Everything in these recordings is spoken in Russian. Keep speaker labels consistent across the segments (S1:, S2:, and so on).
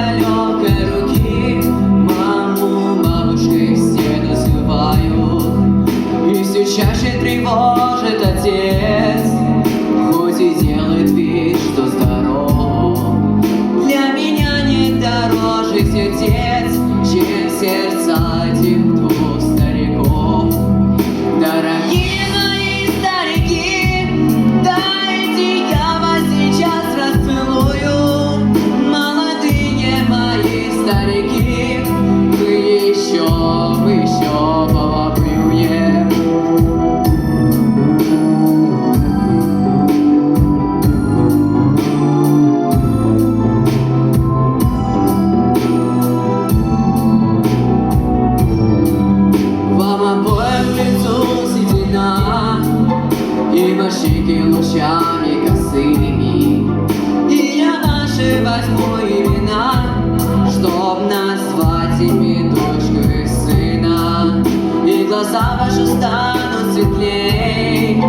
S1: далекой руки. Маму бабушкой все называют, и все чаще тревожит отец, хоть и делает вид, что здоров. Для меня нет дороже сердец, чем сердца этих двух стариков. Дорогие мои старики, дайте я вас сейчас расцелую. Молодые мои старики, мы еще повоюем. Вам обоим в лицо седина и морщинки лучами косыми, и я ваши возьму имена, чтоб назвать ими дочку и сына. И глаза ваши станут светлей,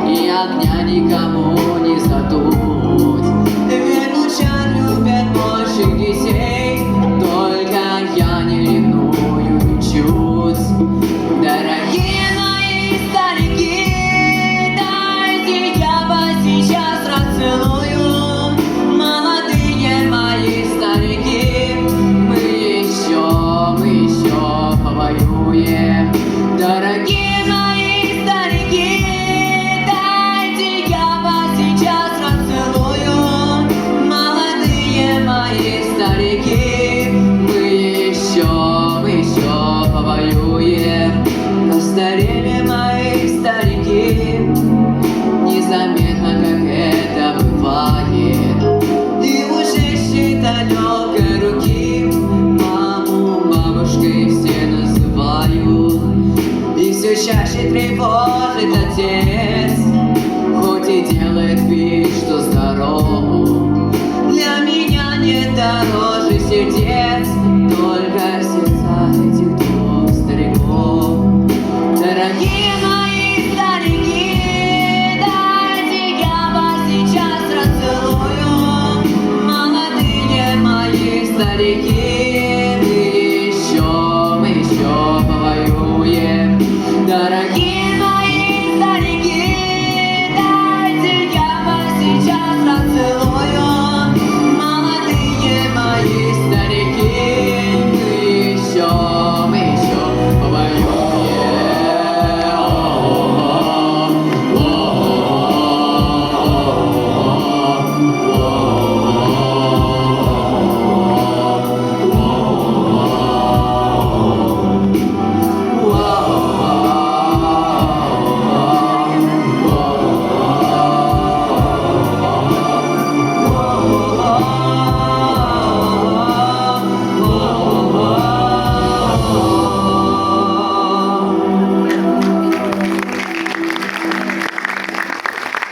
S1: и огня никому не задуть. Ведь лучан любят больше детей, только я не ревную ничуть. Дорогие мои старики, дайте я вас сейчас расцелую. Молодые мои старики, мы еще повоюем. Дорогие мои старики, дайте я вас сейчас расцелую. Молодые мои старики, мы еще повоюем. Постарели мои старики, незаметно, как это бывает, и уже с далекой руки маму бабушкой все называют, и все чаще тревожит отец, хоть и делает вид, что здоров. Для меня нет дороже сердец, только сердца этих